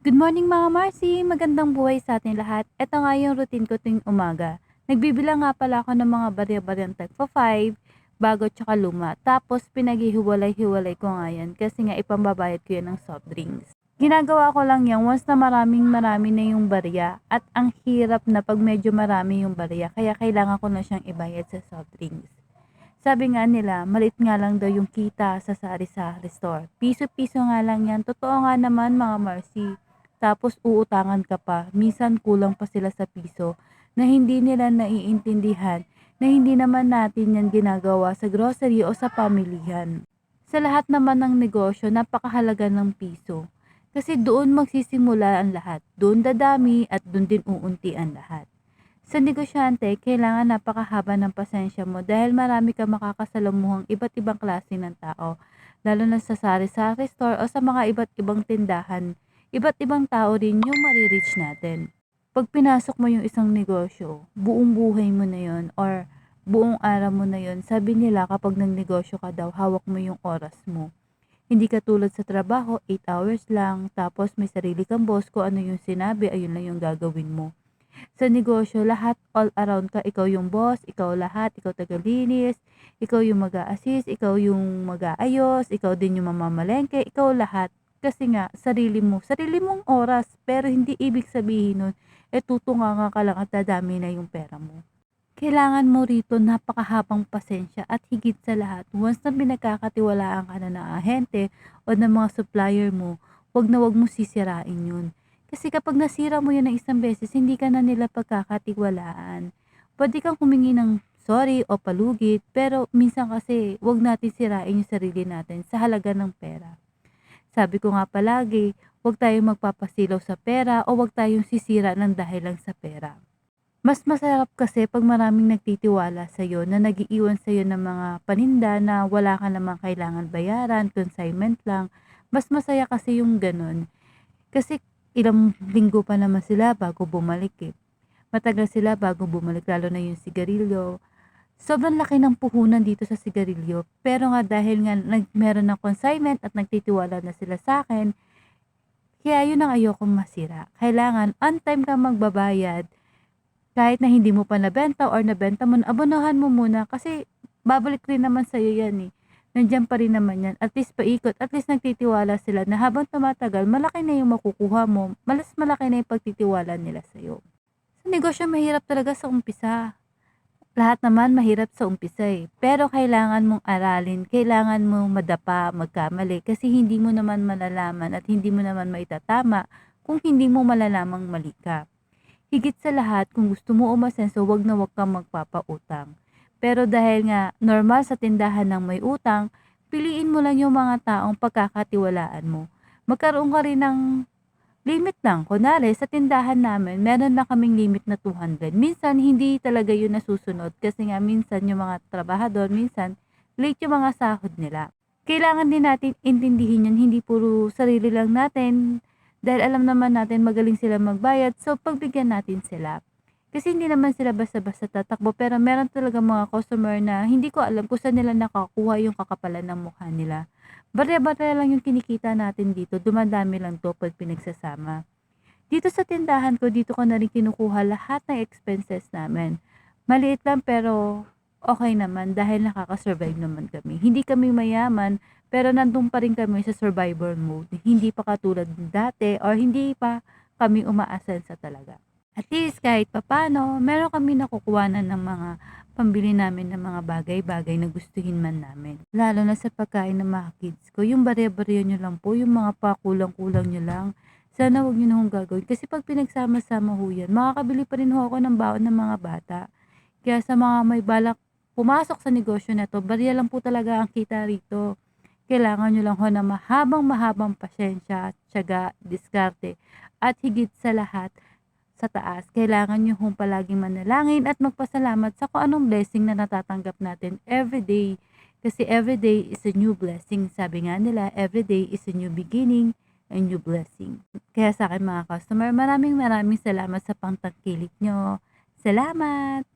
Good morning mga Marcy! Magandang buhay sa ating lahat. Ito nga yung routine ko tuwing umaga. Nagbibilang nga pala ako ng mga barya-baryang tagpa 5, bago tsaka luma. Tapos pinaghihiwalay-hiwalay ko nga yan kasi nga ipambabayad ko yan ng soft drinks. Ginagawa ko lang yan once na marami na yung barya at ang hirap na pag medyo marami yung barya kaya kailangan ko na siyang ibayad sa soft drinks. Sabi nga nila, maliit nga lang daw yung kita sa sari-sari store. Piso-piso nga lang yan. Totoo nga naman mga Marcy. Tapos uutangan ka pa. Minsan kulang pa sila sa piso na hindi nila naiintindihan na hindi naman natin yan ginagawa sa grocery o sa pamilihan. Sa lahat naman ng negosyo, napakahalaga ng piso. Kasi doon magsisimula ang lahat. Doon dadami at doon din uunti ang lahat. Sa negosyante, kailangan napakahaba ng pasensya mo dahil marami kang makakasalamuhang iba't ibang klase ng tao, lalo na sa sari-sari store o sa mga iba't ibang tindahan. Iba't ibang tao rin yung marireach natin. Pag pinasok mo yung isang negosyo, buong buhay mo na yon or buong araw mo na yon, sabi nila kapag nagnegosyo ka daw, hawak mo yung oras mo. Hindi ka tulad sa trabaho, 8 hours lang, tapos may sarili kang boss, kung ano yung sinabi, ayun lang yung gagawin mo. Sa negosyo, lahat all around ka. Ikaw yung boss, ikaw lahat, ikaw tagalinis, ikaw yung mag-a-assist, ikaw yung mag-aayos, ikaw din yung mamamalengke, ikaw lahat. Kasi nga, sarili mong oras, pero hindi ibig sabihin nun, tutunganga ka lang at dadami na yung pera mo. Kailangan mo rito napakahabang pasensya at higit sa lahat, once na pinagkakatiwalaan ka na ng ahente o ng mga supplier mo, wag mo sisirain yun. Kasi kapag nasira mo yun ng isang beses, hindi ka na nila pagkakatiwalaan. Pwede kang humingi ng sorry o palugit, pero minsan kasi wag natin sirain yung sarili natin sa halaga ng pera. Sabi ko nga palagi, wag tayong magpapasilaw sa pera o wag tayong sisira ng dahil lang sa pera. Mas masarap kasi 'pag maraming nagtitiwala sa'yo na nag-iiwan sa'yo ng mga paninda na wala ka namang kailangan bayaran, consignment lang. Mas masaya kasi yung gano'n. Kasi ilang linggo pa naman sila bago bumalik, eh. Matagal sila bago bumalik lalo na yung sigarilyo. Sobrang laki ng puhunan dito sa sigarilyo, pero nga dahil nga meron ng consignment at nagtitiwala na sila sa'kin, kaya yun ang ayokong masira. Kailangan on time kang magbabayad kahit na hindi mo pa nabenta or nabenta mo na, abonohan mo muna kasi babalik rin naman sa'yo yan, eh. Nandiyan pa rin naman yan. At least paikot, at least nagtitiwala sila na habang tumatagal, malaki na yung makukuha mo, mas malaki na yung pagtitiwala nila sa'yo. Sa negosyo, mahirap talaga sa umpisa. Lahat naman mahirap sa umpisa, eh. Pero kailangan mong aralin, kailangan mong madapa, magkamali kasi hindi mo naman malalaman at hindi mo naman maitatama kung hindi mo malalamang mali ka. Higit sa lahat, kung gusto mo umasenso, wag na wag kang magpapautang. Pero dahil nga normal sa tindahan ng may utang, piliin mo lang yung mga taong pagkakatiwalaan mo. Magkaroon ka rin ng limit lang. Kunwari, sa tindahan namin, meron na kaming limit na 200. Minsan, hindi talaga yun nasusunod kasi nga minsan yung mga trabahador, minsan, late yung mga sahod nila. Kailangan din natin intindihin yun, hindi puro sarili lang natin dahil alam naman natin magaling sila magbayad, so pagbigyan natin sila. Kasi hindi naman sila basta-basta tatakbo pero meron talaga mga customer na hindi ko alam kung saan nila nakakuha yung kakapalan ng mukha nila. Barya-barya lang yung kinikita natin dito, dumadami lang to pag pinagsasama. Dito sa tindahan ko, dito ko na rin kinukuha lahat ng expenses namin. Maliit lang pero okay naman dahil nakaka-survive naman kami. Hindi kami mayaman pero nandun pa rin kami sa survivor mode. Hindi pa katulad ng dati or hindi pa kami umaasensa talaga. At least kahit papano, meron kami nakukuhanan ng mga pambili namin ng mga bagay-bagay na gustuhin man namin. Lalo na sa pagkain ng mga kids ko. Yung barya-barya nyo lang po, yung mga pakulang-kulang nyo lang. Sana huwag nyo na hong gagawin. Kasi pag pinagsama-sama ho yan, makakabili pa rin ho ako ng baon ng mga bata. Kaya sa mga may balak pumasok sa negosyo na to, barya lang po talaga ang kita rito. Kailangan nyo lang ho na mahabang pasensya, tiyaga, diskarte. At higit sa lahat, sa taas, kailangan nyo hong palaging manalangin at magpasalamat sa kung anong blessing na natatanggap natin everyday. Kasi everyday is a new blessing. Sabi nga nila, everyday is a new beginning, a new blessing. Kaya sa akin mga customer, maraming salamat sa pangtangkilik nyo. Salamat!